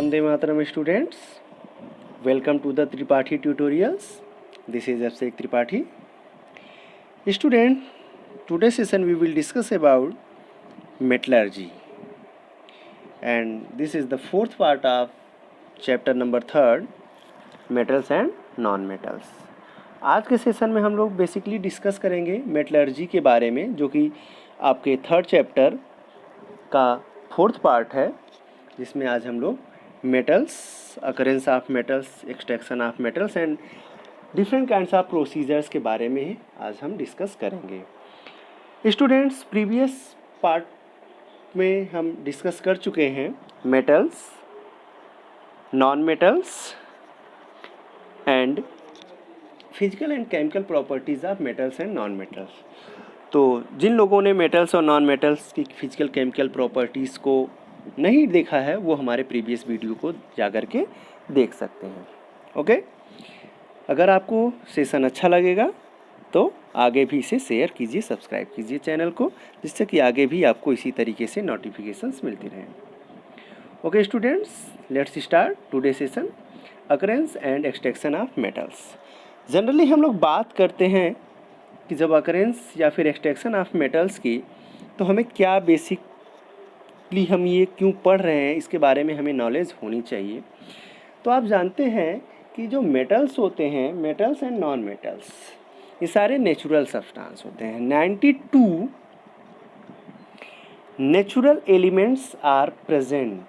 Vande Mataram students, welcome to the Tripathi tutorials. This is Abhishek Tripathi. Student, today's session we will discuss about metallurgy, and this is the fourth part of chapter number 3, metals and non-metals. आज के session में हम लोग basically discuss करेंगे metallurgy के बारे में, जो कि आपके थर्ड चैप्टर का फोर्थ पार्ट है, जिसमें आज हम लोग metals, occurrence of metals, extraction of metals and different kinds of procedures के बारे में आज हम डिस्कस करेंगे। स्टूडेंट्स, प्रीवियस पार्ट में हम डिस्कस कर चुके हैं metals, non metals and physical and chemical properties of metals and non metals. तो जिन लोगों ने मेटल्स और नॉन मेटल्स की फिजिकल केमिकल प्रॉपर्टीज़ को नहीं देखा है, वो हमारे प्रीवियस वीडियो को जा कर के देख सकते हैं। ओके, अगर आपको सेशन अच्छा लगेगा तो आगे भी इसे शेयर कीजिए, सब्सक्राइब कीजिए चैनल को, जिससे कि आगे भी आपको इसी तरीके से नोटिफिकेशंस मिलती रहें। Okay students, let's start today session, occurrence and extraction of metals. Generally हम लोग बात करते हैं कि जब अकरेंस या फिर एक्सट्रैक्शन ऑफ मेटल्स की, तो हमें क्या बेसिकली हम ये क्यों पढ़ रहे हैं, इसके बारे में हमें नॉलेज होनी चाहिए। तो आप जानते हैं कि जो मेटल्स होते हैं, मेटल्स एंड नॉन मेटल्स, ये सारे नेचुरल सब्सटेंस होते हैं। 92 natural elements are present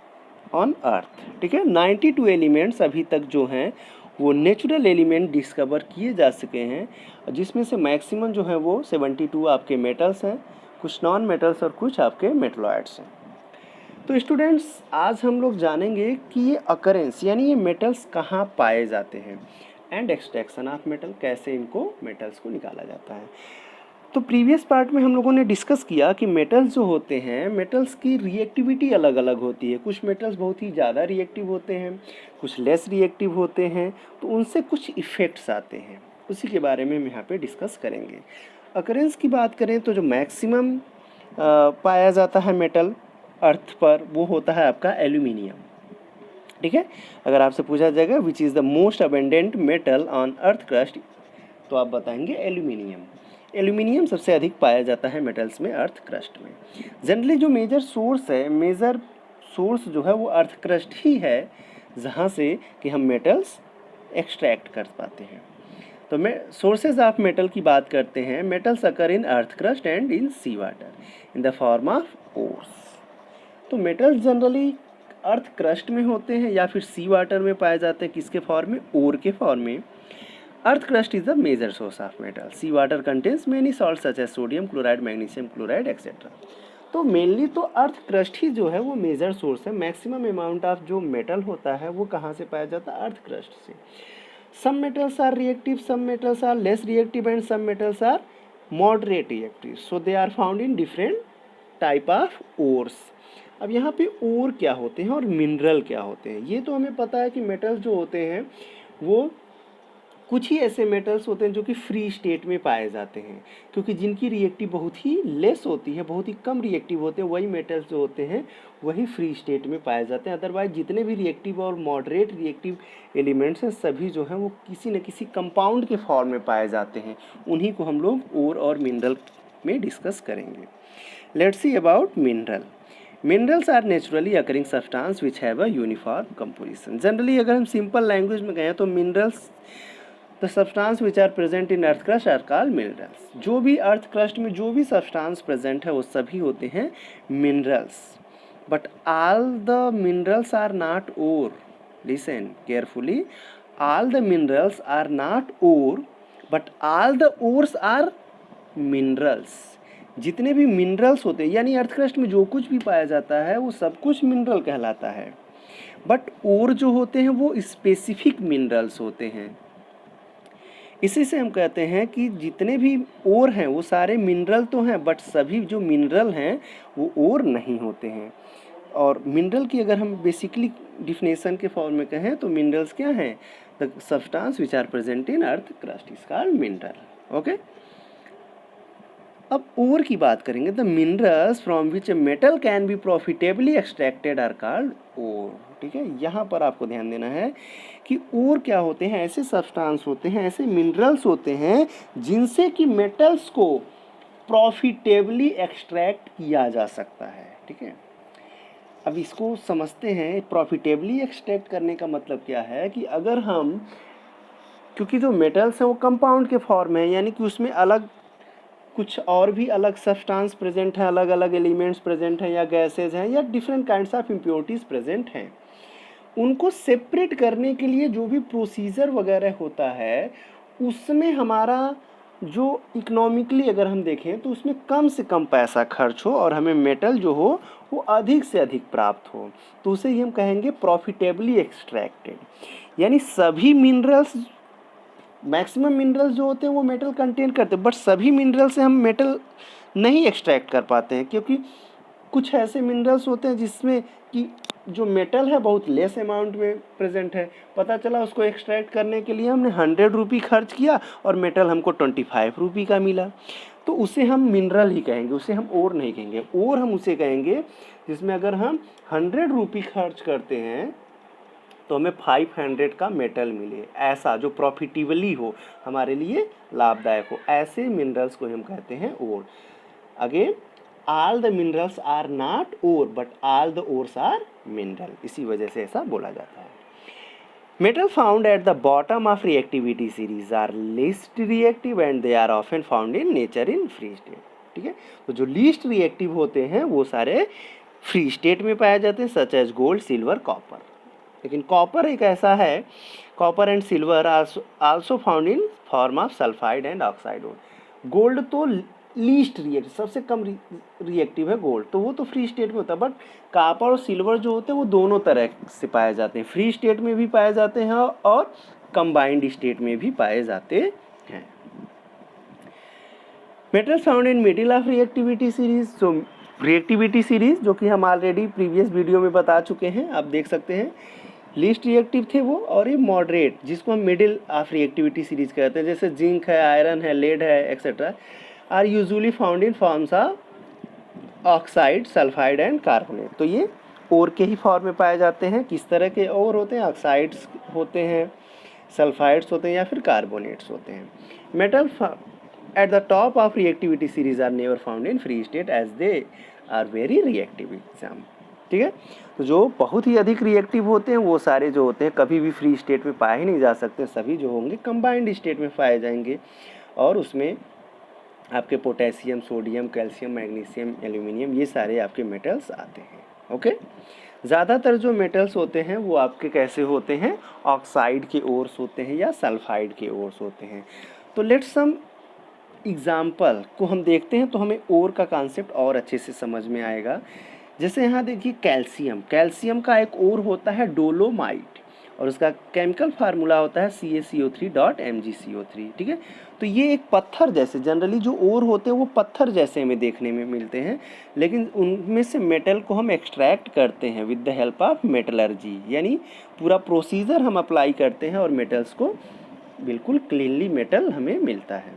on earth. ठीक है, 92 एलिमेंट्स अभी तक जो हैं वो नेचुरल एलिमेंट डिस्कवर किए जा सके हैं, जिसमें से मैक्सिमम जो है वो 72 आपके मेटल्स हैं, कुछ नॉन मेटल्स और कुछ आपके मेटलॉइड्स हैं। तो स्टूडेंट्स, आज हम लोग जानेंगे कि ये अकरेंस यानी ये मेटल्स कहाँ पाए जाते हैं एंड एक्सट्रैक्शन ऑफ मेटल, कैसे इनको मेटल्स को निकाला जाता है। तो प्रीवियस पार्ट में हम लोगों ने डिस्कस किया कि मेटल्स जो होते हैं, मेटल्स की रिएक्टिविटी अलग अलग होती है। कुछ मेटल्स बहुत ही ज़्यादा रिएक्टिव होते हैं, कुछ लेस रिएक्टिव होते हैं, तो उनसे कुछ इफ़ेक्ट्स आते हैं, उसी के बारे में हम यहाँ पे डिस्कस करेंगे। अकरेंस की बात करें तो जो मैक्सिमम पाया जाता है मेटल अर्थ पर, वो होता है आपका एल्यूमिनियम। ठीक है, अगर आपसे पूछा जाएगा which is the most abundant metal on earth crust, तो आप बताएंगे एल्यूमिनियम। एल्यूमिनियम सबसे अधिक पाया जाता है मेटल्स में, अर्थ क्रस्ट में। जनरली जो मेजर सोर्स जो है वो अर्थ क्रस्ट ही है, जहाँ से कि हम मेटल्स एक्सट्रैक्ट कर पाते हैं। तो मैं सोर्सेज ऑफ मेटल की बात करते हैं। Metals occur in earth crust and in sea water in the form of ores. तो मेटल्स जनरली अर्थ क्रस्ट में होते हैं या फिर सी वाटर में पाए जाते हैं। किसके फॉर्म में? ओर के फॉर्म में। Earth crust is the major source of metal. Sea water contains many salt such as sodium chloride, magnesium chloride etcetera. तो मेनली तो अर्थ क्रस्ट ही जो है वो मेजर सोर्स है। मैक्सिमम अमाउंट ऑफ जो मेटल होता है वो कहाँ से पाया जाता है? अर्थ क्रस्ट से। Some metals are reactive, some metals are less reactive and some metals are moderate reactive, so they are found in different type of ores. अब यहाँ पे ओर क्या होते हैं और मिनरल क्या होते हैं, ये तो हमें पता है कि मेटल्स जो होते हैं वो कुछ ही ऐसे मेटल्स होते हैं जो कि फ्री स्टेट में पाए जाते हैं, क्योंकि जिनकी रिएक्टिव बहुत ही लेस होती है, बहुत ही कम रिएक्टिव होते हैं, वही मेटल्स जो होते हैं वही फ्री स्टेट में पाए जाते हैं। अदरवाइज जितने भी रिएक्टिव और मॉडरेट रिएक्टिव एलिमेंट्स हैं, सभी जो हैं वो किसी न किसी कंपाउंड के फॉर्म में पाए जाते हैं। उन्हीं को हम लोग ओर और मिनरल में डिस्कस करेंगे। Let's see about mineral. Minerals are naturally occurring substance which have a uniform composition. Generally अगर हम सिंपल लैंग्वेज में कहें तो minerals the substance which are present in earth crust are called minerals. जो भी अर्थ crust में जो भी सब्सटेंस प्रेजेंट है वो सभी होते हैं minerals. But all the minerals are not ore. Listen carefully, all the minerals are not ore but all the ores are minerals. जितने भी मिनरल्स होते हैं, यानी अर्थ क्रस्ट में जो कुछ भी पाया जाता है वो सब कुछ मिनरल कहलाता है। बट ओर जो होते हैं वो स्पेसिफिक मिनरल्स होते हैं। इसी से हम कहते हैं कि जितने भी ओर हैं वो सारे मिनरल तो हैं, बट सभी जो मिनरल हैं वो ओर नहीं होते हैं। और मिनरल की अगर हम बेसिकली डिफिनेशन के फॉर्म में कहें तो मिनरल्स क्या हैं? The substance which are present in earth crust is called mineral. Okay, अब ओर की बात करेंगे। The minerals from which a metal can be profitably extracted are called ore. ठीक है, यहाँ पर आपको ध्यान देना है कि और क्या होते हैं, ऐसे सब्सटेंस होते हैं, ऐसे मिनरल्स होते हैं जिनसे कि मेटल्स को प्रॉफिटेबली एक्सट्रैक्ट किया जा सकता है। ठीक है, अब इसको समझते हैं। प्रॉफिटेबली एक्सट्रैक्ट करने का मतलब क्या है कि अगर हम, क्योंकि जो मेटल्स हैं वो कंपाउंड के फॉर्म है, यानी कि उसमें अलग कुछ और भी अलग सब्सटेंस प्रेजेंट है, अलग अलग एलिमेंट्स प्रेजेंट हैं या गैसेज हैं या different kinds of impurities present हैं, उनको सेपरेट करने के लिए जो भी प्रोसीजर वगैरह होता है उसमें हमारा जो इकोनॉमिकली अगर हम देखें तो उसमें कम से कम पैसा खर्च हो और हमें मेटल जो हो वो अधिक से अधिक प्राप्त हो, तो उसे ही हम कहेंगे प्रॉफिटेबली एक्सट्रैक्टेड। यानी सभी मिनरल्स, मैक्सिमम मिनरल्स जो होते हैं वो मेटल कंटेन करते हैं, बट सभी मिनरल से हम मेटल नहीं एक्सट्रैक्ट कर पाते हैं, क्योंकि कुछ ऐसे मिनरल्स होते हैं जिसमें कि जो मेटल है बहुत लेस अमाउंट में प्रेजेंट है। पता चला उसको एक्सट्रैक्ट करने के लिए हमने 100 रुपी खर्च किया और मेटल हमको 25 रुपी का मिला, तो उसे हम मिनरल ही कहेंगे, उसे हम ओर नहीं कहेंगे। ओर हम उसे कहेंगे जिसमें अगर हम 100 रुपी खर्च करते हैं तो हमें 500 का मेटल मिले, ऐसा जो प्रॉफिटेबली हो, हमारे लिए लाभदायक हो, ऐसे मिनरल्स को हम कहते हैं ore. Again, all the minerals are not ore but all the ores are mineral, इसी वजह से ऐसा बोला जाता है। Metal found at the bottom of reactivity series are least reactive and they are often found in nature in free state. ठीक है, तो जो लीस्ट रिएक्टिव होते हैं वो सारे फ्री स्टेट में पाए जाते हैं, such as gold, silver, copper. लेकिन कॉपर एक ऐसा है, copper and silver also found in form of sulphide and oxide ore. Gold तो लीस्ट रिएक्टिव, सबसे कम रिएक्टिव है गोल्ड, तो वो तो फ्री स्टेट में होता है, बट कॉपर और सिल्वर जो होते हैं वो दोनों तरह से पाए जाते हैं, फ्री स्टेट में भी पाए जाते हैं और कंबाइंड स्टेट में भी पाए जाते हैं। Metal found in middle of reactivity series, so reactivity series जो कि हम ऑलरेडी प्रीवियस वीडियो में बता चुके हैं, आप देख सकते हैं। लीस्ट रिएक्टिव थे वो, और ये मॉडरेट जिसको हम मिडिल ऑफ रिएक्टिविटी सीरीज कहते हैं, जैसे जिंक है, आयरन है, लेड है, etcetera, are usually found in forms of oxide, sulphide and carbonate. तो ये ओर के ही फॉर्म में पाए जाते हैं। किस तरह के ओर होते हैं? ऑक्साइड्स होते हैं, सल्फाइड्स होते हैं या फिर कार्बोनेट्स होते हैं। Metal at the top of reactivity series are never found in free state as they are very reactive exam. ठीक है, तो जो बहुत ही अधिक रिएक्टिव होते हैं वो सारे जो होते हैं कभी भी फ्री स्टेट में पाए ही नहीं जा सकते, सभी जो होंगे कंबाइंड स्टेट में पाए जाएंगे, और उसमें आपके potassium, sodium, calcium, magnesium, aluminium, ये सारे आपके मेटल्स आते हैं। ओके, ज़्यादातर जो मेटल्स होते हैं वो आपके कैसे होते हैं? ऑक्साइड के ओर्स होते हैं या सल्फाइड के ओर्स होते हैं। तो लेट्स सम एग्जाम्पल को हम देखते हैं तो हमें ओर का कॉन्सेप्ट और अच्छे से समझ में आएगा। जैसे यहाँ देखिए कैल्शियम, कैल्शियम का एक ओर होता है डोलोमाइट, और उसका केमिकल फार्मूला होता है CaCO3.MgCO3। ठीक है, तो ये एक पत्थर जैसे, जनरली जो ओर होते हैं वो पत्थर जैसे हमें देखने में मिलते हैं, लेकिन उनमें से मेटल को हम एक्सट्रैक्ट करते हैं with the help of metallurgy, यानी पूरा प्रोसीजर हम अप्लाई करते हैं और मेटल्स को बिल्कुल क्लीनली मेटल हमें मिलता है।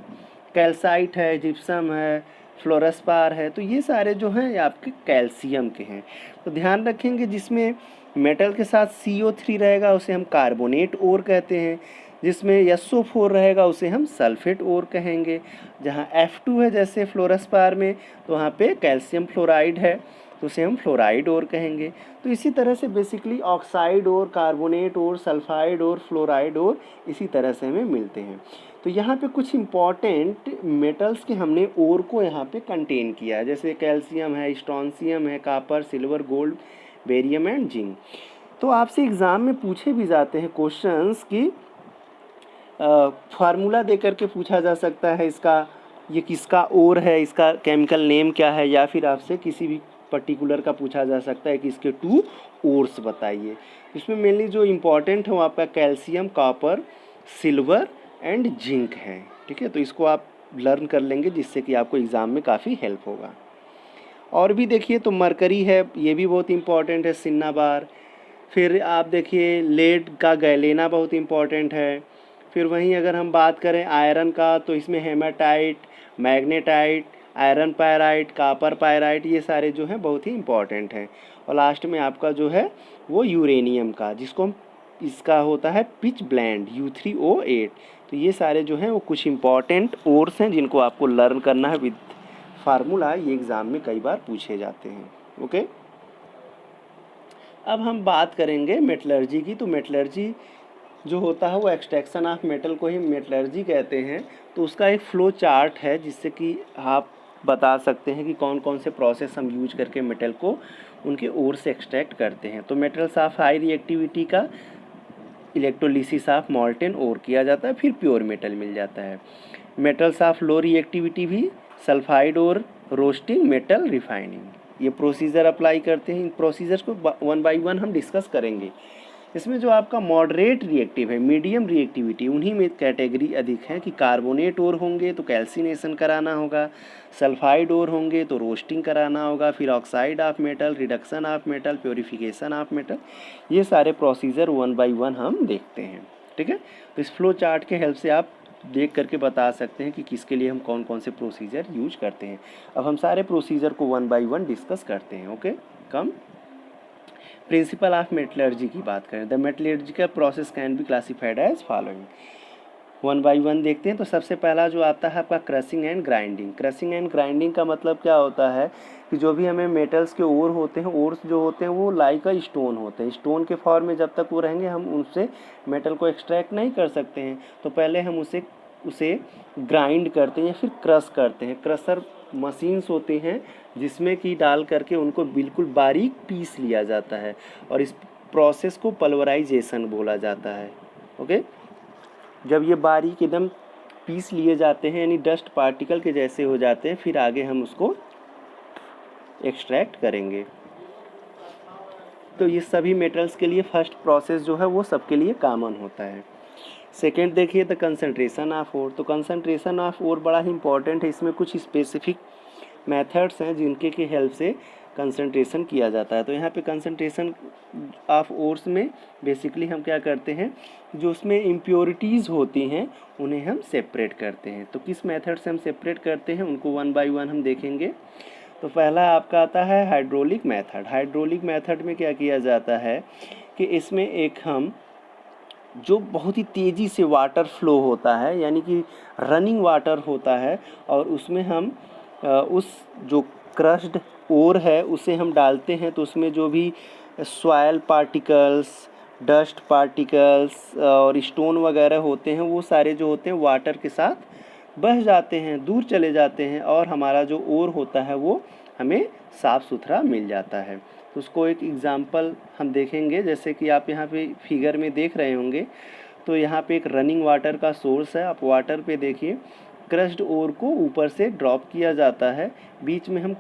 कैल्साइट है, जिप्सम है, फ्लोरस्पार है, तो ये सारे जो हैं ये आपके कैल्शियम के हैं। तो ध्यान रखेंगे जिसमें मेटल के साथ CO3 रहेगा उसे हम कार्बोनेट ओर कहते हैं, जिसमें SO4 रहेगा उसे हम सल्फेट ओर कहेंगे। जहाँ F2 है जैसे फ्लोरस्पार में, तो वहाँ पे कैल्शियम फ्लोराइड है तो उसे हम फ्लोराइड ओर कहेंगे। तो इसी तरह से बेसिकली ऑक्साइड ओर, कार्बोनेट ओर, सल्फाइड ओर, फ्लोराइड ओर इसी तरह से हमें मिलते हैं। तो यहाँ पे कुछ इम्पॉर्टेंट मेटल्स के हमने ओर को यहाँ पे कंटेन किया है, जैसे कैल्शियम है, स्ट्रॉन्सियम है, copper, silver, gold, barium and zinc. तो आपसे एग्ज़ाम में पूछे भी जाते हैं क्वेश्चंस कि फार्मूला दे करके पूछा जा सकता है इसका, ये किसका ओर है, इसका केमिकल नेम क्या है, या फिर आपसे किसी भी पर्टिकुलर का पूछा जा सकता है कि इसके 2 ओर्स बताइए। इसमें मेनली जो इम्पोर्टेंट है वो आपका calcium, copper, silver and zinc है। ठीक है, तो इसको आप लर्न कर लेंगे जिससे कि आपको एग्ज़ाम में काफ़ी हेल्प होगा। और भी देखिए तो मरकरी है, ये भी बहुत इम्पॉर्टेंट है, सिन्नाबार। फिर आप देखिए लेड का गैलेना बहुत इम्पॉर्टेंट है। फिर वहीं अगर हम बात करें आयरन का तो इसमें haematite, magnetite, iron pyrite, copper pyrite, ये सारे जो हैं बहुत ही इंपॉर्टेंट हैं। और लास्ट में आपका जो है वो यूरेनियम का, जिसको हम इसका होता है पिच ब्लेंड U3O8। तो ये सारे जो हैं वो कुछ इंपॉर्टेंट ओर्स हैं जिनको आपको लर्न करना है विद फार्मूला। ये एग्ज़ाम में कई बार पूछे जाते हैं। ओके, अब हम बात करेंगे मेटलर्जी की। तो मेटलर्जी जो होता है वो एक्सट्रैक्शन ऑफ मेटल को ही मेटलर्जी कहते हैं। तो उसका एक फ्लो चार्ट है जिससे कि आप बता सकते हैं कि कौन कौन से प्रोसेस हम यूज करके मेटल को उनके ओर से एक्सट्रैक्ट करते हैं। तो मेटल्स ऑफ हाई रिएक्टिविटी का इलेक्ट्रोलिसिस ऑफ मॉल्टेन ओर किया जाता है, फिर प्योर मेटल मिल जाता है। मेटल्स ऑफ लो रिएक्टिविटी भी सल्फाइड और रोस्टिंग, मेटल रिफाइनिंग। ये प्रोसीजर अप्लाई करते हैं। इन प्रोसीजर्स को वन बाय वन हम डिस्कस करेंगे। इसमें जो आपका मॉडरेट रिएक्टिव है, मीडियम रिएक्टिविटी, उन्हीं में कैटेगरी अधिक है कि कार्बोनेट ओर होंगे तो कैल्सिनेशन कराना होगा, सल्फाइड ओर होंगे तो रोस्टिंग कराना होगा, फिर oxide of metal, reduction of metal, purification of metal. ये सारे प्रोसीजर वन बाय वन हम देखते हैं। ठीक है, तो इस फ्लो चार्ट के हेल्प से आप देख करके बता सकते हैं कि किसके लिए हम कौन कौन से प्रोसीजर यूज करते हैं। अब हम सारे प्रोसीजर को वन बाय वन डिस्कस करते हैं। Okay, come principle of metallurgy की बात करें, the metallurgical process can be classified as following. One by one देखते हैं। तो सबसे पहला जो आता है आपका crushing and grinding. Crushing and grinding का मतलब क्या होता है कि जो भी हमें मेटल्स के ओर होते हैं, ओर्स जो होते हैं वो लाइक अ स्टोन होते हैं। स्टोन के फॉर्म में जब तक वो रहेंगे हम उनसे मेटल को एक्सट्रैक्ट नहीं कर सकते हैं। तो पहले हम उसे ग्राइंड करते हैं या फिर क्रश करते हैं। क्रशर मशीन्स होते हैं जिसमें कि डाल करके उनको बिल्कुल बारीक पीस लिया जाता है और इस प्रोसेस को पल्वराइजेशन बोला जाता है। ओके, जब ये बारीक एकदम पीस लिए जाते हैं यानी डस्ट पार्टिकल के जैसे हो जाते हैं, फिर आगे हम उसको एक्सट्रैक्ट करेंगे। तो ये सभी मेटल्स के लिए फर्स्ट प्रोसेस जो है वो सबके लिए कॉमन होता है। सेकेंड देखिए द कंसंट्रेशन ऑफ ओर। तो कंसंट्रेशन ऑफ ओर बड़ा ही इंपॉर्टेंट है। इसमें कुछ स्पेसिफिक मेथड्स हैं जिनके की हेल्प से कंसंट्रेशन किया जाता है। तो यहाँ पे कंसंट्रेशन ऑफ ओर्स में बेसिकली हम क्या करते हैं, जो उसमें इम्प्योरिटीज़ होती हैं उन्हें हम सेपरेट करते हैं। तो किस मेथड से हम सेपरेट करते हैं उनको वन बाय वन हम देखेंगे। तो पहला आपका आता है हाइड्रोलिक मेथड। हाइड्रोलिक मेथड में क्या किया जाता है कि इसमें एक हम जो बहुत ही तेज़ी से वाटर फ्लो होता है यानी कि रनिंग वाटर होता है और उसमें हम उस जो क्रश्ड ओर है उसे हम डालते हैं। तो उसमें जो भी सॉइल पार्टिकल्स, डस्ट पार्टिकल्स और स्टोन वगैरह होते हैं वो सारे जो होते हैं वाटर के साथ बह जाते हैं, दूर चले जाते हैं और हमारा जो ओर होता है वो हमें साफ़ सुथरा मिल जाता है। तो उसको एक एग्ज़ाम्पल हम देखेंगे, जैसे कि आप यहाँ पे फिगर में देख रहे होंगे। तो यहाँ पे एक रनिंग वाटर का सोर्स है। आप वाटर पे देखिए, क्रश्ड ओर को ऊपर से ड्रॉप किया जाता है, बीच में हम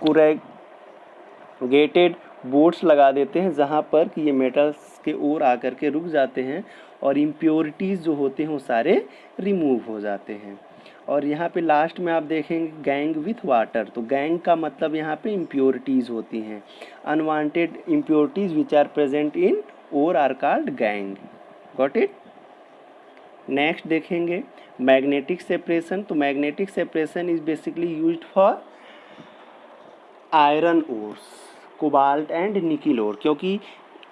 कोरेगेटेड बोर्ड्स लगा देते हैं जहाँ पर कि ये मेटल्स के ओर आकर के रुक जाते हैं और इम्प्योरिटीज़ जो होते हैं वो सारे रिमूव हो जाते हैं। और यहाँ पे लास्ट में आप देखेंगे गैंग विथ वाटर। तो गैंग का मतलब यहाँ पे इम्प्योरिटीज़ होती हैं, unwanted impurities which are present in ore are called gangue. Got it. Next देखेंगे मैग्नेटिक सेपरेशन। तो magnetic separation is basically used for iron ores, cobalt and nickel ore, क्योंकि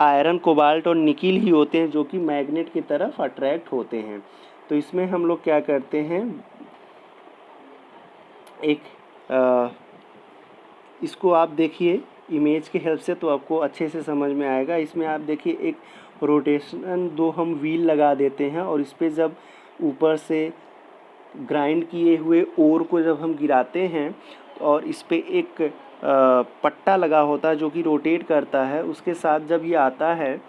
आयरन, कोबाल्ट और निकिल ही होते हैं जो कि मैग्नेट की तरफ अट्रैक्ट होते हैं। तो इसमें हम लोग क्या करते हैं, इसको आप देखिए इमेज के हेल्प से तो आपको अच्छे से समझ में आएगा। इसमें आप देखिए एक रोटेशन दो हम व्हील लगा देते हैं और इस पर जब ऊपर से ग्राइंड किए हुए ओर को जब हम गिराते हैं और इस पर एक पट्टा लगा होता है जो कि रोटेट करता है, उसके साथ जब ये आता है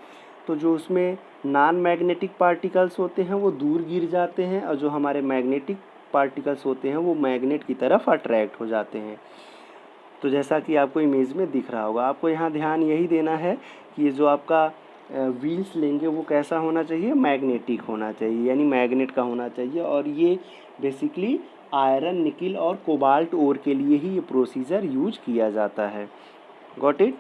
तो जो उसमें नॉन मैग्नेटिक पार्टिकल्स होते हैं वो दूर गिर जाते हैं और जो हमारे मैग्नेटिक पार्टिकल्स होते हैं वो मैग्नेट की तरफ अट्रैक्ट हो जाते हैं। तो जैसा कि आपको इमेज में दिख रहा होगा, आपको यहाँ ध्यान यही देना है कि ये जो आपका व्हील्स लेंगे वो कैसा होना चाहिए, मैग्नेटिक होना चाहिए, यानी मैग्नेट का होना चाहिए। और ये बेसिकली आयरन, निकिल और कोबाल्ट ओर के लिए ही ये प्रोसीजर यूज किया जाता है। Got it.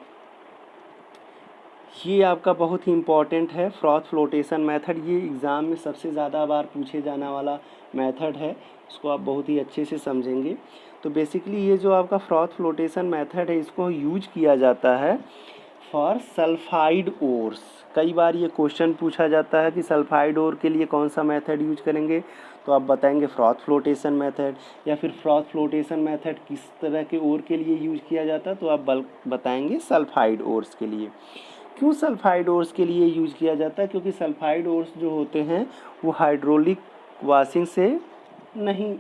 ये आपका बहुत ही इम्पॉर्टेंट है, फ्रॉथ फ्लोटेशन मेथड। ये एग्ज़ाम में सबसे ज़्यादा बार पूछे जाने वाला मेथड है, इसको आप बहुत ही अच्छे से समझेंगे। तो बेसिकली ये जो आपका फ्रॉथ फ्लोटेशन मेथड है इसको यूज किया जाता है फॉर सल्फाइड ओर्स। कई बार ये क्वेश्चन पूछा जाता है कि सल्फाइड ओर के लिए कौन सा मेथड यूज करेंगे, तो आप बताएंगे फ्रॉथ फ्लोटेशन मेथड, या फिर फ्रॉथ फ्लोटेशन मेथड किस तरह के ओर के लिए यूज किया जाता है तो आप बताएंगे सल्फाइड ओर्स के लिए। क्यों सल्फाइड ओर्स के लिए यूज किया जाता है? क्योंकि सल्फाइड ओर्स जो होते हैं वो हाइड्रोलिक वॉशिंग से नहीं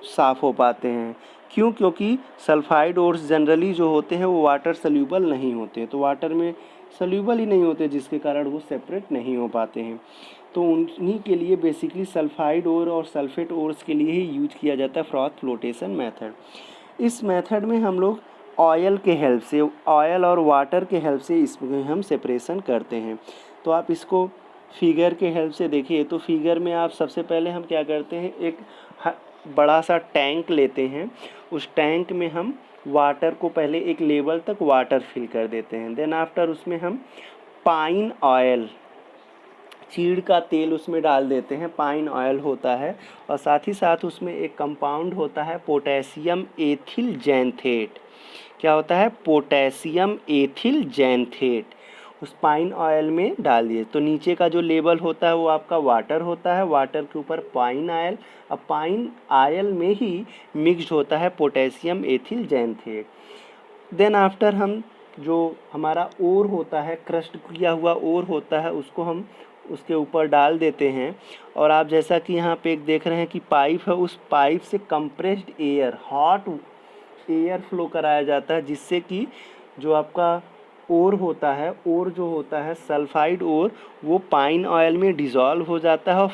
साफ़ हो पाते हैं। क्यों? क्योंकि सल्फाइड ओर्स जनरली जो होते हैं वो वाटर सल्यूबल नहीं होते, तो वाटर में सल्यूबल ही नहीं होते जिसके कारण वो सेपरेट नहीं हो पाते हैं। तो उन्हीं के लिए बेसिकली सल्फाइड ओर और सल्फेट ओर्स के लिए ही यूज किया जाता है फ्रॉथ फ्लोटेशन मेथड। इस मेथड में हम लोग ऑयल के हेल्प से, ऑयल और वाटर के हेल्प से इसमें हम सेपरेशन करते हैं। तो आप इसको फिगर के हेल्प से देखिए। तो फिगर में आप सबसे पहले हम क्या करते हैं, एक बड़ा सा टैंक लेते हैं, उस टैंक में हम वाटर को पहले एक लेवल तक वाटर फिल कर देते हैं। देन आफ्टर उसमें हम पाइन ऑयल, चीड़ का तेल उसमें डाल देते हैं, पाइन ऑयल होता है, और साथ ही साथ उसमें एक कंपाउंड होता है पोटेशियम एथिल जैंथेट। क्या होता है? Potassium ethyl xanthate. उस पाइन ऑयल में डाल दिए तो नीचे का जो लेवल होता है वो आपका वाटर होता है, वाटर के ऊपर पाइन ऑयल, अब पाइन ऑयल में ही मिक्स्ड होता है पोटेशियम एथिल जैंथेट। देन आफ्टर हम जो हमारा ओर होता है, क्रस्ट किया हुआ ओर होता है, उसको हम उसके ऊपर डाल देते हैं। और आप जैसा कि यहाँ पे एक देख रहे हैं कि पाइप है, उस पाइप से compressed air, hot air flow कराया जाता है, जिससे कि जो आपका ओर होता है, ओर जो होता है सल्फाइड ओर, वो पाइन ऑयल में डिज़ोल्व हो जाता है और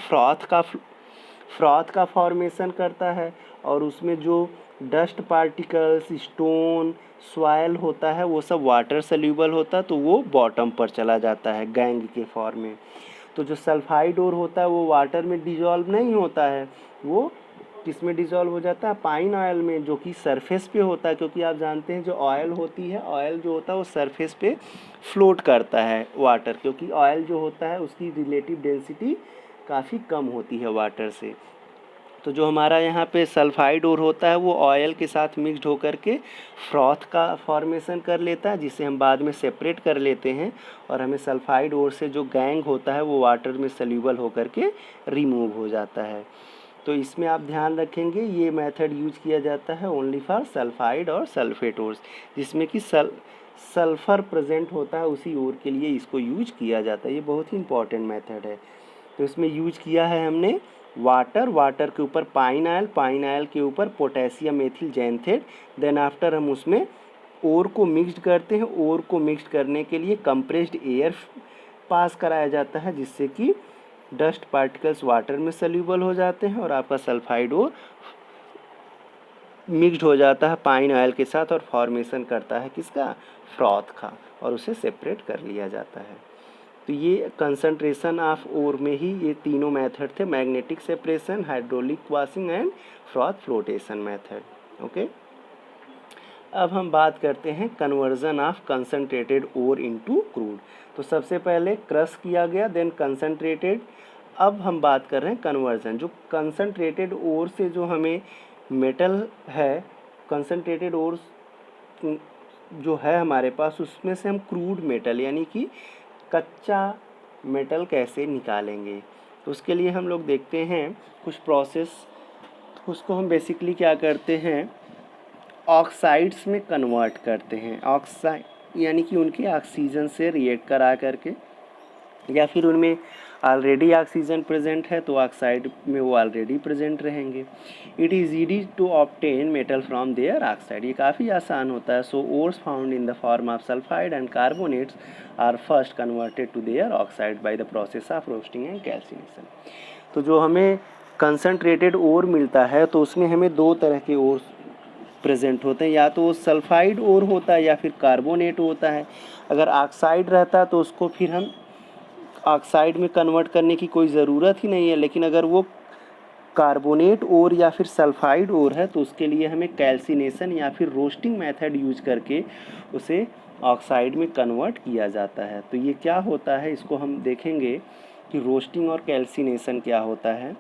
फ्रॉथ का फॉर्मेशन करता है। और उसमें जो डस्ट पार्टिकल्स, स्टोन, सॉइल होता है वो सब वाटर सल्यूबल होता है, तो वो बॉटम पर चला जाता है गैंग के फॉर्म में। तो जो सल्फाइड ओर होता है वो वाटर में डिज़ोल्व नहीं होता है, वो किस में डिज़ोल्व हो जाता है? पाइन ऑयल में, जो कि सरफेस पे होता है। क्योंकि आप जानते हैं जो ऑयल होती है, ऑयल जो होता है वो सरफेस पे फ्लोट करता है वाटर, क्योंकि ऑयल जो होता है उसकी रिलेटिव डेंसिटी काफ़ी कम होती है वाटर से। तो जो हमारा यहाँ पे सल्फाइड ओर होता है वो ऑयल के साथ मिक्स्ड होकर के फ्रॉथ का फॉर्मेशन कर लेता है, जिसे हम बाद में सेपरेट कर लेते हैं, और हमें सल्फाइड ओर से जो गैंग होता है वो वाटर में सल्यूबल होकर के रिमूव हो जाता है। तो इसमें आप ध्यान रखेंगे ये मेथड यूज किया जाता है ओनली फॉर सल्फाइड और सल्फेट ओर्स, जिसमें कि सल्फ़र प्रेजेंट होता है, उसी ओर के लिए इसको यूज किया जाता है। ये बहुत ही इंपॉर्टेंट मेथड है। तो इसमें यूज किया है हमने वाटर, वाटर के ऊपर पाइन ऑयल, पाइन ऑयल के ऊपर पोटेशियम एथिल जैंथेट। देन आफ्टर हम उसमें ओर को मिक्स्ड करते हैं। ओर को मिक्स्ड करने के लिए कंप्रेस्ड एयर पास कराया जाता है, जिससे कि डस्ट पार्टिकल्स वाटर में सल्यूबल हो जाते हैं और आपका सल्फाइड ओर मिक्स्ड हो जाता है पाइन ऑयल के साथ और फॉर्मेशन करता है किसका? फ्रॉथ का, और उसे सेपरेट कर लिया जाता है। तो ये कंसंट्रेशन ऑफ ओर में ही ये तीनों मेथड थे, magnetic separation, hydraulic washing and froth flotation method. Okay, अब हम बात करते हैं conversion of concentrated ore into crude. तो सबसे पहले क्रश किया गया, देन कंसंट्रेटेड। अब हम बात कर रहे हैं कन्वर्जन। जो कंसंट्रेटेड ओर से जो हमें मेटल है, कंसंट्रेटेड ओर जो है हमारे पास, उसमें से हम क्रूड मेटल यानी कि कच्चा मेटल कैसे निकालेंगे। तो उसके लिए हम लोग देखते हैं कुछ प्रोसेस। उसको हम बेसिकली क्या करते हैं, ऑक्साइड्स में कन्वर्ट करते हैं। ऑक्साइड यानी कि उनके ऑक्सीजन से रिएक्ट करा करके, या फिर उनमें ऑलरेडी ऑक्सीजन प्रेजेंट है तो ऑक्साइड में वो ऑलरेडी प्रेजेंट रहेंगे। It is easy to obtain metal from their oxide. ये काफ़ी आसान होता है। So ores found in the form of sulphide and carbonates are first converted to their oxide by the process of roasting and calcination. तो जो हमें concentrated ओर मिलता है तो उसमें हमें दो तरह के ओर प्रेजेंट होते हैं, या तो वो सल्फाइड ओर होता है या फिर कार्बोनेट होता है। अगर ऑक्साइड रहता है तो उसको फिर हम ऑक्साइड में कन्वर्ट करने की कोई ज़रूरत ही नहीं है, लेकिन अगर वो कार्बोनेट ओर या फिर सल्फाइड ओर है तो उसके लिए हमें कैल्सिनेशन या फिर रोस्टिंग मेथड यूज करके उसे ऑक्साइड में कन्वर्ट किया जाता है। तो ये क्या होता है, इसको हम देखेंगे कि रोस्टिंग और कैल्सिनेशन क्या होता है।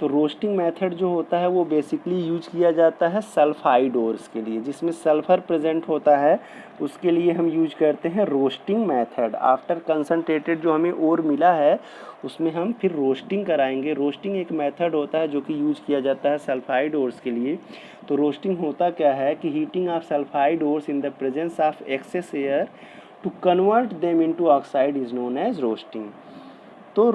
तो रोस्टिंग मेथड जो होता है वो बेसिकली यूज किया जाता है सल्फाइड ओर्स के लिए, जिसमें सल्फर प्रेजेंट होता है उसके लिए हम यूज करते हैं रोस्टिंग मेथड। आफ्टर कंसनट्रेटेड जो हमें ओर मिला है उसमें हम फिर रोस्टिंग कराएंगे। रोस्टिंग एक मेथड होता है जो कि यूज किया जाता है सल्फाइड ओर्स के लिए। तो रोस्टिंग होता क्या है कि heating of sulphide ores in the presence of excess air to convert them into oxide is known as roasting. तो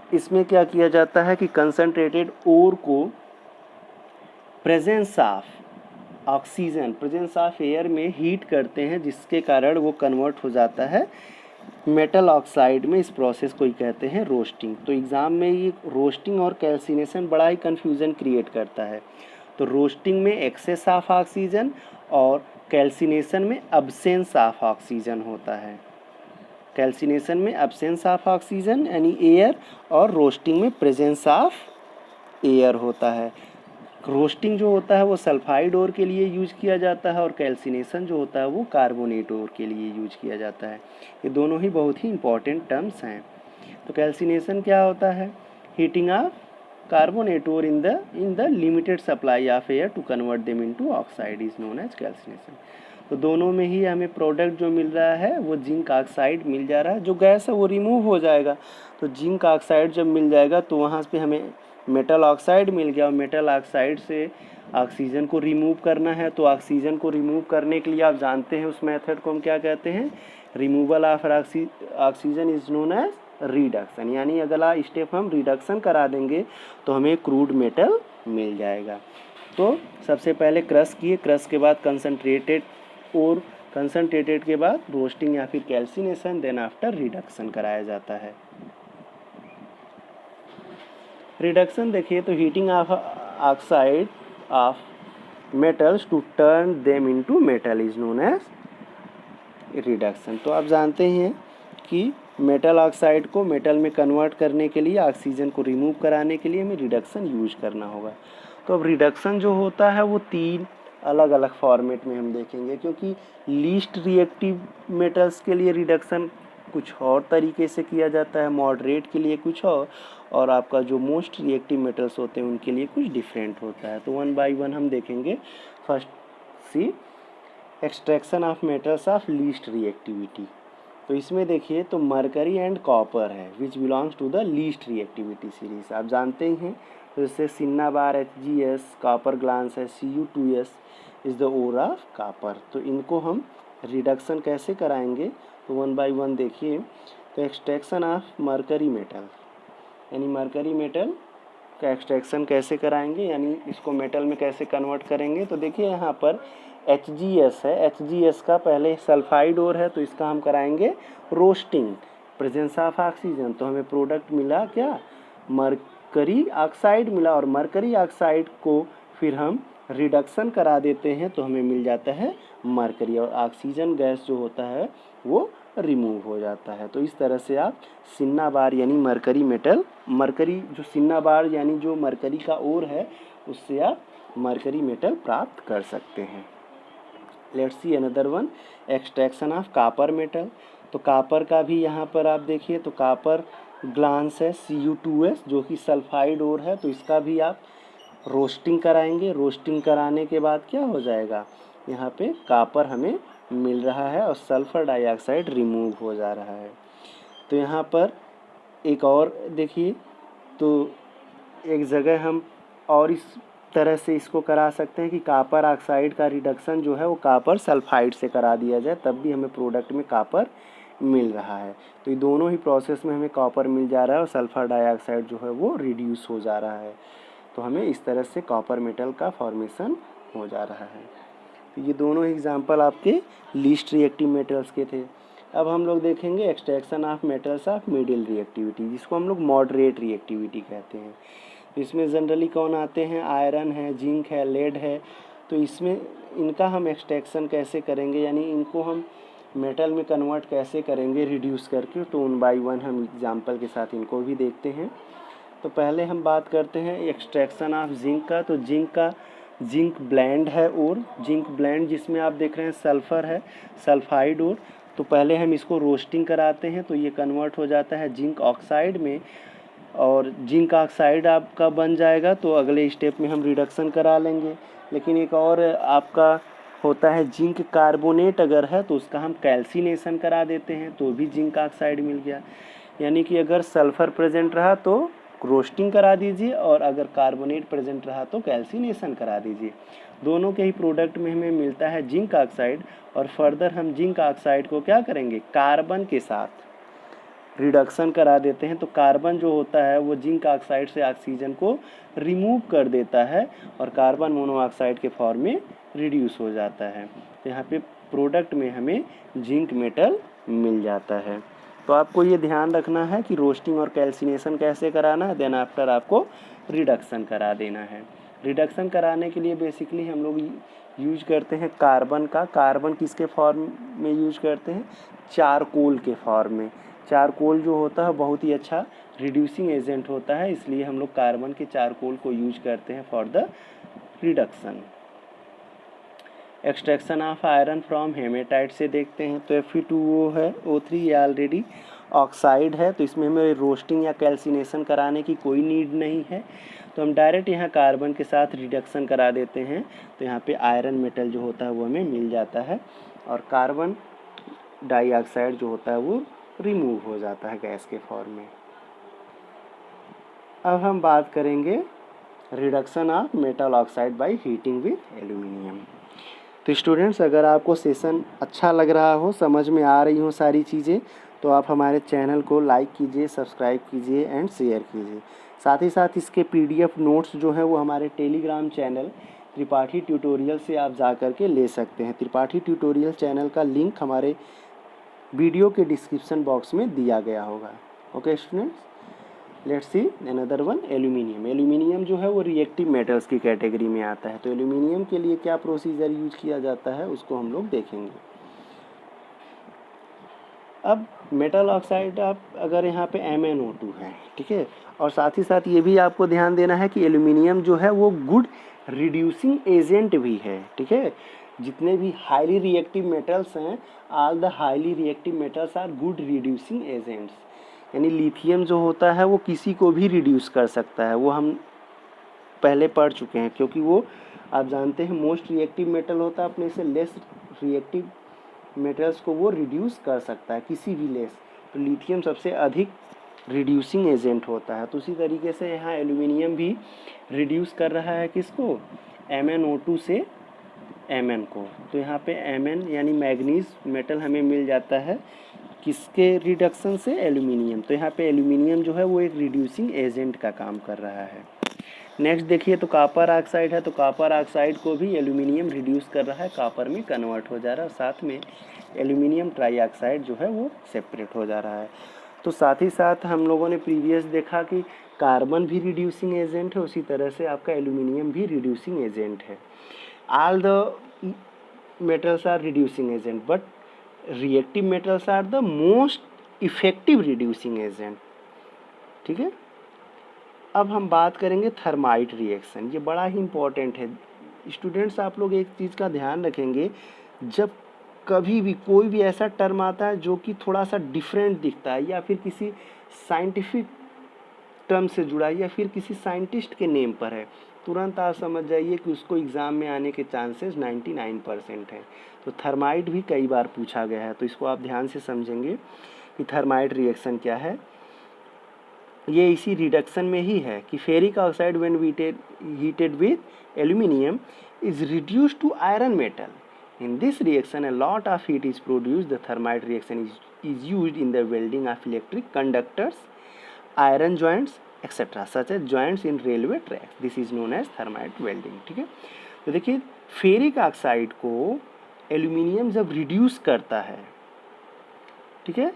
इसमें क्या किया जाता है कि कंसनट्रेटेड ओर को presence of oxygen, presence of air में हीट करते हैं, जिसके कारण वो कन्वर्ट हो जाता है मेटल ऑक्साइड में। इस प्रोसेस को ही कहते हैं रोस्टिंग। तो एग्ज़ाम में ये रोस्टिंग और कैल्सिनेशन बड़ा ही कन्फ्यूज़न क्रिएट करता है। तो रोस्टिंग में एक्सेस ऑफ ऑक्सीजन और कैल्सिनेशन में अब्सेंस ऑफ ऑक्सीजन होता है। कैल्सिनेशन में अब्सेंस ऑफ ऑक्सीजन यानी एयर, और रोस्टिंग में प्रेजेंस ऑफ एयर होता है। रोस्टिंग जो होता है वो सल्फाइड ओर के लिए यूज किया जाता है और कैल्सिनेशन जो होता है वो कार्बोनेट ओर के लिए यूज किया जाता है। ये दोनों ही बहुत ही इंपॉर्टेंट टर्म्स हैं। तो कैल्सिनेशन क्या होता है? Heating of carbonate ore in the limited supply of air to convert them into oxide is known as calcination. तो दोनों में ही हमें प्रोडक्ट जो मिल रहा है वो जिंक ऑक्साइड मिल जा रहा है। जो गैस है वो रिमूव हो जाएगा, तो जिंक ऑक्साइड जब मिल जाएगा तो वहाँ पे हमें मेटल ऑक्साइड मिल गया। और मेटल ऑक्साइड से ऑक्सीजन को रिमूव करना है, तो ऑक्सीजन को रिमूव करने के लिए आप जानते हैं उस मेथड को हम क्या कहते हैं? Removal of oxygen is known as reduction. यानी अगला स्टेप हम रिडक्शन करा देंगे तो हमें क्रूड मेटल मिल जाएगा। तो सबसे पहले क्रश किए, क्रश के बाद कंसनट्रेटेड, और कंसनट्रेटेड के बाद रोस्टिंग या फिर कैल्सिनेशन, देन आफ्टर रिडक्शन कराया जाता है। रिडक्शन देखिए तो heating of oxide of metals to turn them into metal is known as reduction. तो आप जानते हैं कि मेटल ऑक्साइड को मेटल में कन्वर्ट करने के लिए, ऑक्सीजन को रिमूव कराने के लिए हमें रिडक्शन यूज करना होगा। तो अब रिडक्शन जो होता है वो 3 अलग अलग फॉर्मेट में हम देखेंगे, क्योंकि लीस्ट रिएक्टिव मेटल्स के लिए रिडक्शन कुछ और तरीके से किया जाता है, मॉडरेट के लिए कुछ और आपका जो मोस्ट रिएक्टिव मेटल्स होते हैं उनके लिए कुछ डिफरेंट होता है। तो 1 बाय 1 हम देखेंगे। First see extraction of metals of least reactivity. तो इसमें देखिए तो मरकरी एंड कॉपर है which belongs to the least reactivity series. आप जानते ही हैं, तो जैसे सिन्नाबार HgS, कॉपर ग्लांस है Cu2s is the ore of copper. तो इनको हम रिडक्शन कैसे कराएंगे? तो 1 बाय 1 देखिए। तो एक्सट्रैक्शन ऑफ मरकरी मेटल, यानी मरकरी मेटल का एक्सट्रैक्शन कैसे कराएंगे, यानी इसको मेटल में कैसे कन्वर्ट करेंगे? तो देखिए यहाँ पर HgS है, HgS का पहले सल्फाइड ओर है तो इसका हम कराएंगे रोस्टिंग, प्रेजेंस ऑफ ऑक्सीजन। तो हमें प्रोडक्ट मिला क्या? मरकरी ऑक्साइड मिला, और मरकरी ऑक्साइड को फिर हम रिडक्शन करा देते हैं तो हमें मिल जाता है मरकरी, और ऑक्सीजन गैस जो होता है वो रिमूव हो जाता है। तो इस तरह से आप सिन्नाबार यानी मरकरी मेटल, मरकरी जो सिन्नाबार यानी जो मरकरी का ओर है उससे आप मरकरी मेटल प्राप्त कर सकते हैं। Let's see another one, extraction of copper metal. तो कॉपर का भी यहाँ पर आप देखिए तो कॉपर ग्लांस है Cu2s जो कि सल्फाइड ओर है, तो इसका भी आप रोस्टिंग कराएंगे। रोस्टिंग कराने के बाद क्या हो जाएगा? यहाँ पे कॉपर हमें मिल रहा है और सल्फर डाइऑक्साइड रिमूव हो जा रहा है। तो यहाँ पर एक और देखिए, तो एक जगह हम और इस तरह से इसको करा सकते हैं कि कॉपर ऑक्साइड का रिडक्शन जो है वो कॉपर सल्फाइड से करा दिया जाए, तब भी हमें प्रोडक्ट में कॉपर मिल रहा है। तो ये दोनों ही प्रोसेस में हमें कॉपर मिल जा रहा है और सल्फर डाइऑक्साइड जो है वो रिड्यूस हो जा रहा है। तो हमें इस तरह से कॉपर मेटल का फॉर्मेशन हो जा रहा है। तो ये दोनों एग्जांपल आपके लीस्ट रिएक्टिव मेटल्स के थे। अब हम लोग देखेंगे extraction of metals of middle reactivity, जिसको हम लोग मॉडरेट रिएक्टिविटी कहते हैं। तो इसमें जनरली कौन आते हैं? आयरन है, जिंक है, लेड है। तो इसमें इनका हम एक्सट्रैक्शन कैसे करेंगे, यानी इनको हम मेटल में कन्वर्ट कैसे करेंगे रिड्यूस करके? तो 1 बाय 1 हम एग्जाम्पल के साथ इनको भी देखते हैं। तो पहले हम बात करते हैं एक्सट्रैक्शन ऑफ जिंक का। तो जिंक ब्लेंड है, और जिंक ब्लेंड जिसमें आप देख रहे हैं सल्फ़र है, सल्फाइड और। तो पहले हम इसको रोस्टिंग कराते हैं तो ये कन्वर्ट हो जाता है जिंक ऑक्साइड में। और जिंक ऑक्साइड आपका बन जाएगा तो अगले स्टेप में हम रिडक्शन करा लेंगे। लेकिन एक और आपका होता है जिंक कार्बोनेट अगर है तो उसका हम कैल्सिनेशन करा देते हैं तो भी जिंक ऑक्साइड मिल गया। यानी कि अगर सल्फ़र प्रेजेंट रहा तो रोस्टिंग करा दीजिए और अगर कार्बोनेट प्रेजेंट रहा तो कैल्सिनेशन करा दीजिए। दोनों के ही प्रोडक्ट में हमें मिलता है जिंक ऑक्साइड। और फर्दर हम जिंक ऑक्साइड को क्या करेंगे, कार्बन के साथ रिडक्शन करा देते हैं। तो कार्बन जो होता है वो जिंक ऑक्साइड से ऑक्सीजन को रिमूव कर देता है और कार्बन मोनोऑक्साइड के फॉर्म में रिड्यूस हो जाता है। तो यहाँ पे प्रोडक्ट में हमें जिंक मेटल मिल जाता है। तो आपको ये ध्यान रखना है कि रोस्टिंग और कैल्सिनेशन कैसे कराना है, देन आफ्टर आपको रिडक्शन करा देना है। रिडक्शन कराने के लिए बेसिकली हम लोग यूज करते हैं कार्बन का। कार्बन किसके फॉर्म में यूज करते हैं, चारकोल के फॉर्म में। चारकोल जो होता है बहुत ही अच्छा रिड्यूसिंग एजेंट होता है, इसलिए हम लोग कार्बन के चारकोल को यूज करते हैं for the reduction. Extraction of iron from hematite से देखते हैं तो Fe2O है, O3 ये ऑलरेडी ऑक्साइड है, तो इसमें हमें रोस्टिंग या कैल्सिनेशन कराने की कोई नीड नहीं है। तो हम डायरेक्ट यहाँ कार्बन के साथ रिडक्शन करा देते हैं तो यहाँ पे आयरन मेटल जो होता है वो हमें मिल जाता है और कार्बन डाइऑक्साइड जो होता है वो रिमूव हो जाता है गैस के फॉर्म में। अब हम बात करेंगे reduction of metal oxide by heating with aluminium. तो स्टूडेंट्स, अगर आपको सेशन अच्छा लग रहा हो, समझ में आ रही हो सारी चीज़ें, तो आप हमारे चैनल को लाइक कीजिए, सब्सक्राइब कीजिए एंड शेयर कीजिए। साथ ही साथ इसके PDF नोट्स जो हैं वो हमारे टेलीग्राम चैनल त्रिपाठी ट्यूटोरियल से आप जा कर के ले सकते हैं। त्रिपाठी ट्यूटोरियल चैनल का लिंक हमारे वीडियो के डिस्क्रिप्शन बॉक्स में दिया गया होगा। Okay students, let's see another one, aluminium. Aluminium जो है वो रिएक्टिव मेटल्स की कैटेगरी में आता है। तो एल्यूमिनियम के लिए क्या प्रोसीजर यूज किया जाता है उसको हम लोग देखेंगे। अब मेटल ऑक्साइड आप अगर यहाँ पे MnO2 है, ठीक है, और साथ ही साथ ये भी आपको ध्यान देना है कि एल्यूमिनियम जो है वो गुड रिड्यूसिंग एजेंट भी है, ठीक है। जितने भी हाईली रिएक्टिव मेटल्स हैं, all the highly reactive metals are good reducing agents. यानी लिथियम जो होता है वो किसी को भी रिड्यूस कर सकता है, वो हम पहले पढ़ चुके हैं, क्योंकि वो आप जानते हैं मोस्ट रिएक्टिव मेटल होता है, अपने से लेस रिएक्टिव मेटल्स को वो रिड्यूस कर सकता है, किसी भी लेस। तो लिथियम सबसे अधिक रिड्यूसिंग एजेंट होता है। तो उसी तरीके से यहाँ एल्यूमिनियम भी रिड्यूस कर रहा है किसको, MnO2 से Mn को। तो यहाँ पे Mn यानी मैग्नीज मेटल हमें मिल जाता है किसके रिडक्शन से, एल्यूमिनियम। तो यहाँ पे एल्यूमिनियम जो है वो एक रिड्यूसिंग एजेंट का काम कर रहा है। नेक्स्ट देखिए तो कॉपर ऑक्साइड है। तो कॉपर ऑक्साइड को भी एल्यूमिनियम रिड्यूस कर रहा है, कॉपर में कन्वर्ट हो जा रहा है, साथ में एल्यूमिनियम ट्राईऑक्साइड जो है वो सेपरेट हो जा रहा है। तो साथ ही साथ हम लोगों ने प्रीवियस देखा कि कार्बन भी रिड्यूसिंग एजेंट है, उसी तरह से आपका एल्यूमिनियम भी रिड्यूसिंग एजेंट है। All the metals are reducing agent but reactive metals are the most effective reducing agent, ठीक है। अब हम बात करेंगे थर्माइट रिएक्शन। ये बड़ा ही इम्पोर्टेंट है स्टूडेंट्स। आप लोग एक चीज़ का ध्यान रखेंगे, जब कभी भी कोई भी ऐसा टर्म आता है जो कि थोड़ा सा डिफरेंट दिखता है या फिर किसी साइंटिफिक टर्म से जुड़ा है या फिर किसी साइंटिस्ट के नेम पर है, तुरंत आप समझ जाइए कि उसको एग्ज़ाम में आने के चांसेस 99% हैं। तो थर्माइट भी कई बार पूछा गया है, तो इसको आप ध्यान से समझेंगे कि थर्माइट रिएक्शन क्या है। ये इसी रिडक्शन में ही है कि ferric oxide when heated with aluminium is reduced to iron metal. In this reaction, a lot of heat is produced. The thermite reaction is used in the welding of electric conductors, iron joints, etc., such as joints in railway tracks. This is known as thermite welding. ठीक है, तो देखिए ferric oxide को aluminium जब reduce करता है, ठीक है,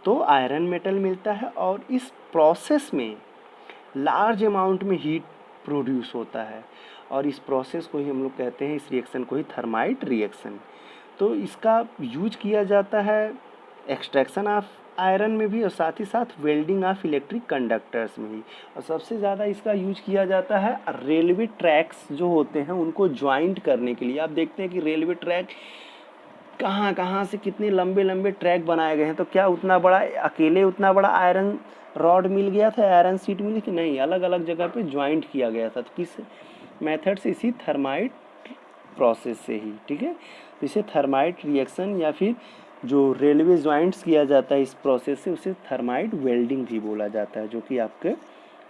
तो आयरन मेटल मिलता है और इस प्रोसेस में लार्ज अमाउंट में हीट प्रोड्यूस होता है और इस प्रोसेस को ही हम लोग कहते हैं, इस रिएक्शन को ही थर्माइट रिएक्शन। तो इसका यूज किया जाता है एक्सट्रैक्शन ऑफ आयरन में भी और साथ ही साथ वेल्डिंग ऑफ इलेक्ट्रिक कंडक्टर्स में भी। और सबसे ज़्यादा इसका यूज किया जाता है रेलवे ट्रैक्स जो होते हैं उनको ज्वाइंट करने के लिए। आप देखते हैं कि रेलवे ट्रैक कहाँ कहाँ से कितने लंबे लंबे ट्रैक बनाए गए हैं। तो क्या उतना बड़ा अकेले उतना बड़ा आयरन रॉड मिल गया था, आयरन शीट मिली थी? नहीं, अलग अलग जगह पे ज्वाइंट किया गया था। तो किस मेथड से? इसी थर्माइट प्रोसेस से ही, ठीक है। तो इसे थर्माइट रिएक्शन या फिर जो रेलवे ज्वाइंट्स किया जाता है इस प्रोसेस से, उसे थर्माइट वेल्डिंग भी बोला जाता है, जो कि आपके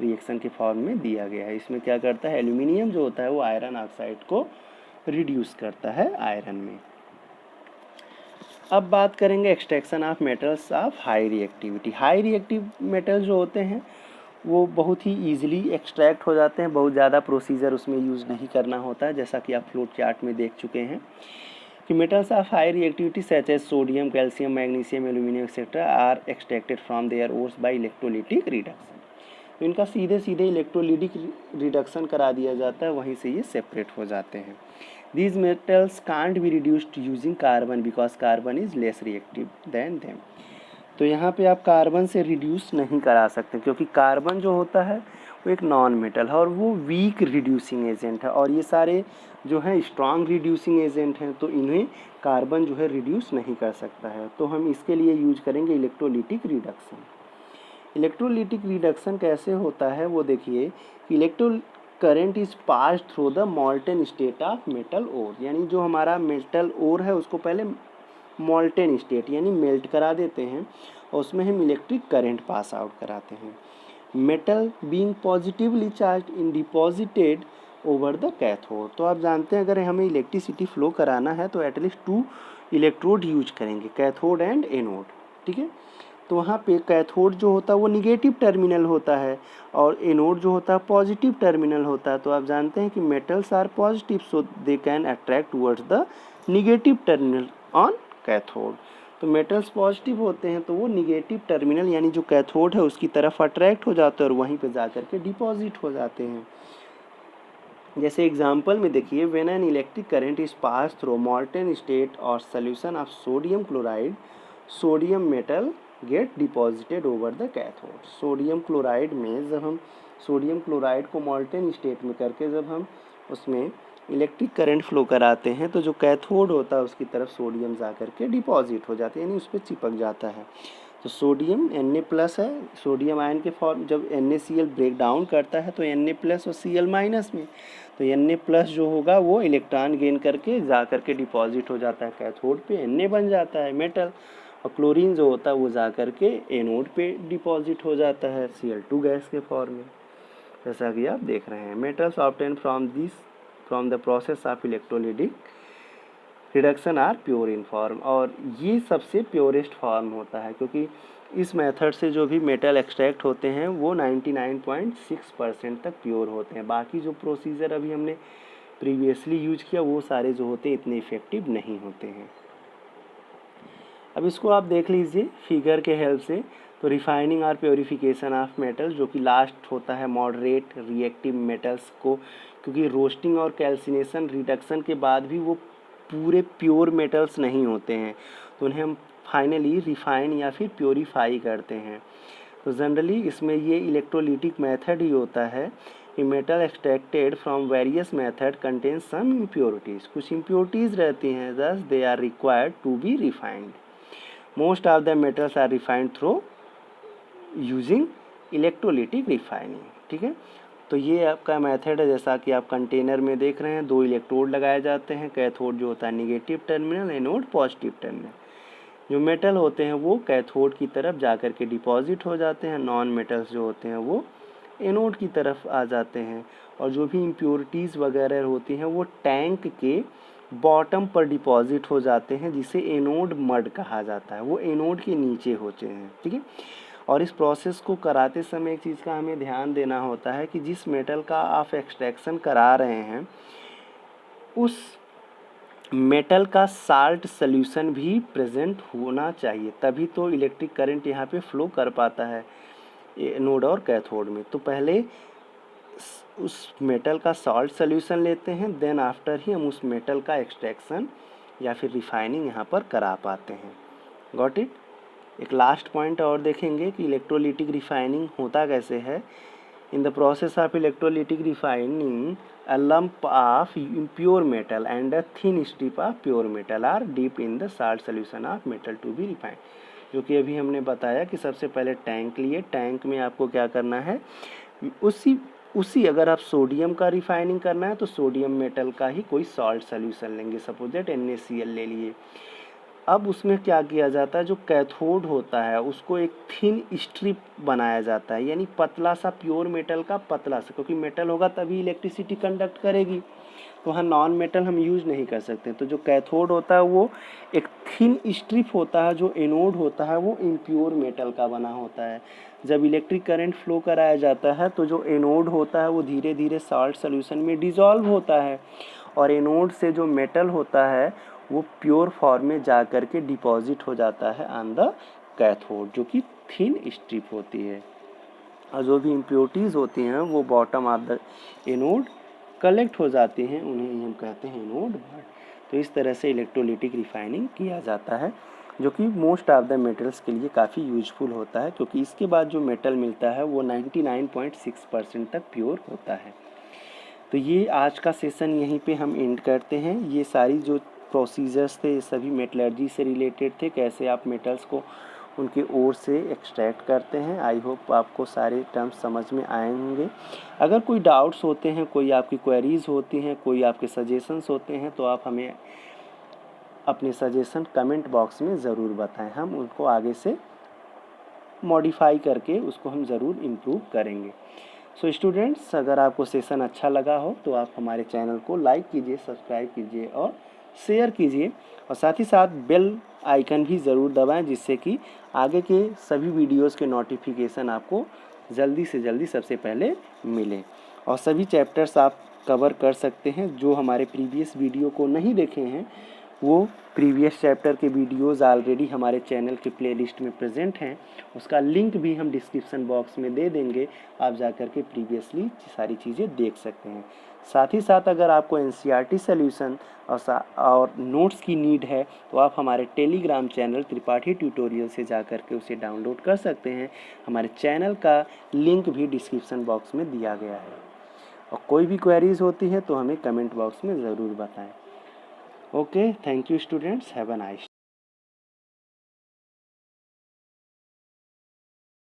रिएक्शन के फॉर्म में दिया गया है। इसमें क्या करता है, एल्यूमिनियम जो होता है वो आयरन ऑक्साइड को रिड्यूस करता है आयरन में। अब बात करेंगे extraction of metals of high reactivity. High reactive metal जो होते हैं वो बहुत ही ईजिली एक्सट्रैक्ट हो जाते हैं, बहुत ज़्यादा प्रोसीजर उसमें यूज़ नहीं करना होता है, जैसा कि आप फ्लो चार्ट में देख चुके हैं कि metals of high reactivity such as sodium, calcium, magnesium, aluminium etcetera are extracted from their ores by electrolytic reduction. तो इनका सीधे सीधे इलेक्ट्रोलिटिक रिडक्शन करा दिया जाता है, वहीं से ये सेपरेट हो जाते हैं। These metals can't be reduced using carbon because carbon is less reactive than them। तो यहाँ पे आप कार्बन से रिड्यूस नहीं करा सकते, क्योंकि कार्बन जो होता है वो एक नॉन मेटल है और वो वीक रिड्यूसिंग एजेंट है, और ये सारे जो हैं स्ट्रॉन्ग रिड्यूसिंग एजेंट हैं, तो इन्हें कार्बन जो है रिड्यूस नहीं कर सकता है। तो हम इसके लिए यूज करेंगे इलेक्ट्रोलिटिक रिडक्शन। इलेक्ट्रोलिटिक रिडक्शन कैसे होता है वो देखिए। Electro current is pass through the molten state of metal ore, यानी जो हमारा मेटल ओर है उसको पहले मॉल्टन स्टेट यानी मेल्ट करा देते हैं और उसमें हम इलेक्ट्रिक करंट पास आउट कराते हैं। Metal being positively charge in deposited over the cathode. तो आप जानते हैं अगर हमें इलेक्ट्रिसिटी फ्लो कराना है तो एटलीस्ट 2 इलेक्ट्रोड यूज करेंगे, कैथोड एंड एनोड, ठीक है। तो वहाँ पे कैथोड जो होता है वो निगेटिव टर्मिनल होता है और एनोड जो होता है पॉजिटिव टर्मिनल होता है। तो आप जानते हैं कि metals are positive, so they can attract towards the negative terminal on cathode. तो मेटल्स पॉजिटिव होते हैं तो वो निगेटिव टर्मिनल यानी जो कैथोड है उसकी तरफ अट्रैक्ट हो जाते हैं और वहीं पे जा कर के डिपॉजिट हो जाते हैं। जैसे एग्जाम्पल में देखिए, when an electric current is pass through molten state or solution of sodium chloride, sodium metal get deposited over the cathode. Sodium chloride में जब हम सोडियम क्लोराइड को मॉल्टन स्टेट में करके जब हम उसमें इलेक्ट्रिक करंट फ्लो कराते हैं तो जो कैथोड होता है उसकी तरफ सोडियम जा करके डिपॉजिट हो जाता है, यानी उस पर चिपक जाता है। तो सोडियम Na+ है, सोडियम आयन के फॉर्म जब NaCl ब्रेक डाउन करता है तो Na+ और Cl- में, तो Na+ जो होगा वो इलेक्ट्रॉन गेन करके जा करके डिपॉजिट हो जाता है कैथोड पे, Na बन जाता है मेटल, और क्लोरीन जो होता है वो जा करके एनोड पे डिपॉजिट हो जाता है Cl2 गैस के फॉर्म में, जैसा कि आप देख रहे हैं। Metals obtain from the process of electrolytic reduction are pure in form, और ये सबसे प्योरेस्ट फॉर्म होता है क्योंकि इस मेथड से जो भी मेटल एक्सट्रैक्ट होते हैं वो 99.6% तक प्योर होते हैं। बाकी जो प्रोसीजर अभी हमने प्रीवियसली यूज किया वो सारे जो होते हैं इतने इफ़ेक्टिव नहीं होते हैं। अब इसको आप देख लीजिए फिगर के हेल्प से। तो रिफाइनिंग और प्योरीफिकेशन ऑफ मेटल, जो कि लास्ट होता है मॉडरेट रिएक्टिव मेटल्स को, क्योंकि रोस्टिंग और कैल्सिनेशन रिडक्शन के बाद भी वो पूरे प्योर मेटल्स नहीं होते हैं, तो उन्हें हम फाइनली रिफाइन या फिर प्योरीफाई करते हैं। तो जनरली इसमें ये इलेक्ट्रोलिटिक मेथड ही होता है कि metal extracted from various method contain some impurities, कुछ इम्प्योरिटीज़ रहती हैं, thus they are required to be refined. Most of the metals are refined through using electrolytic refining, ठीक है। तो ये आपका मेथड है, जैसा कि आप कंटेनर में देख रहे हैं 2 इलेक्ट्रोड लगाए जाते हैं, कैथोड जो होता है negative terminal, anode positive terminal. जो मेटल होते हैं वो कैथोड की तरफ जा कर के डिपॉजिट हो जाते हैं, नॉन मेटल्स जो होते हैं वो एनोड की तरफ आ जाते हैं, और जो भी इम्प्योरिटीज़ वगैरह होती हैं वो टैंक के बॉटम पर डिपॉजिट हो जाते हैं, जिसे एनोड मड कहा जाता है, वो एनोड के नीचे होते हैं, ठीक है। और इस प्रोसेस को कराते समय एक चीज़ का हमें ध्यान देना होता है कि जिस मेटल का आप एक्सट्रैक्शन करा रहे हैं उस मेटल का साल्ट सॉल्यूशन भी प्रेजेंट होना चाहिए, तभी तो इलेक्ट्रिक करंट यहाँ पे फ्लो कर पाता है एनोड और कैथोड में। तो पहले उस मेटल का सॉल्ट सॉल्यूशन लेते हैं, देन आफ्टर ही हम उस मेटल का एक्सट्रैक्शन या फिर रिफाइनिंग यहाँ पर करा पाते हैं। Got it. एक लास्ट पॉइंट और देखेंगे कि इलेक्ट्रोलिटिक रिफाइनिंग होता कैसे है। In the process of electrolytic refining, a lump of impure metal and a thin strip of pure metal are dipped in the salt solution of metal to be refined. जो कि अभी हमने बताया कि सबसे पहले टैंक लिए, टैंक में आपको क्या करना है, उसी अगर आप सोडियम का रिफाइनिंग करना है तो सोडियम मेटल का ही कोई सॉल्ट सोल्यूशन लेंगे, सपोज दैट NaCl ले लिए। अब उसमें क्या किया जाता है, जो कैथोड होता है उसको एक थिन स्ट्रिप बनाया जाता है, यानी पतला सा प्योर मेटल का पतला सा, क्योंकि मेटल होगा तभी इलेक्ट्रिसिटी कंडक्ट करेगी, तो वहाँ नॉन मेटल हम यूज़ नहीं कर सकते। तो जो कैथोड होता है वो एक थिन स्ट्रिप होता है, जो एनोड होता है वो इम्प्योर मेटल का बना होता है। जब इलेक्ट्रिक करंट फ्लो कराया जाता है तो जो एनोड होता है वो धीरे धीरे सॉल्ट सोल्यूशन में डिज़ोल्व होता है, और एनोड से जो मेटल होता है वो प्योर फॉर्म में जा कर के डिपॉजिट हो जाता है ऑन द कैथोड, जो कि थिन स्ट्रिप होती है। और जो भी इम्प्योरिटीज़ होती हैं वो bottom of the anode collect हो जाती हैं, उन्हें हम कहते हैं एनोड बर्ड। तो इस तरह से इलेक्ट्रोलिटिक रिफाइनिंग किया जाता है, जो कि मोस्ट ऑफ द मेटल्स के लिए काफ़ी यूजफुल होता है, क्योंकि इसके बाद जो मेटल मिलता है वो 99.6% तक प्योर होता है। तो ये आज का सेशन यहीं पे हम एंड करते हैं। ये सारी जो प्रोसीजर्स थे ये सभी मेटलर्जी से रिलेटेड थे, कैसे आप मेटल्स को उनके ओर से एक्सट्रैक्ट करते हैं। आई होप आपको सारे टर्म्स समझ में आए होंगे। अगर कोई डाउट्स होते हैं, कोई आपकी क्वेरीज़ होती हैं, कोई आपके सजेशंस होते हैं, तो आप हमें अपने सजेशन कमेंट बॉक्स में ज़रूर बताएं, हम उनको आगे से मॉडिफाई करके उसको हम ज़रूर इम्प्रूव करेंगे। सो स्टूडेंट्स, अगर आपको सेशन अच्छा लगा हो तो आप हमारे चैनल को लाइक कीजिए, सब्सक्राइब कीजिए और शेयर कीजिए, और साथ ही साथ बेल आइकन भी ज़रूर दबाएं, जिससे कि आगे के सभी वीडियोस के नोटिफिकेशन आपको जल्दी से जल्दी सबसे पहले मिले। और सभी चैप्टर्स आप कवर कर सकते हैं। जो हमारे प्रीवियस वीडियो को नहीं देखे हैं वो प्रीवियस चैप्टर के वीडियोस ऑलरेडी हमारे चैनल के प्लेलिस्ट में प्रेजेंट हैं, उसका लिंक भी हम डिस्क्रिप्शन बॉक्स में दे देंगे, आप जाकर के प्रीवियसली सारी चीज़ें देख सकते हैं। साथ ही साथ अगर आपको NCERT सॉल्यूशन और नोट्स की नीड है तो आप हमारे टेलीग्राम चैनल त्रिपाठी ट्यूटोरियल से जाकर के उसे डाउनलोड कर सकते हैं। हमारे चैनल का लिंक भी डिस्क्रिप्शन बॉक्स में दिया गया है। और कोई भी क्वेरीज होती है तो हमें कमेंट बॉक्स में ज़रूर बताएं। Okay, thank you students, have a nice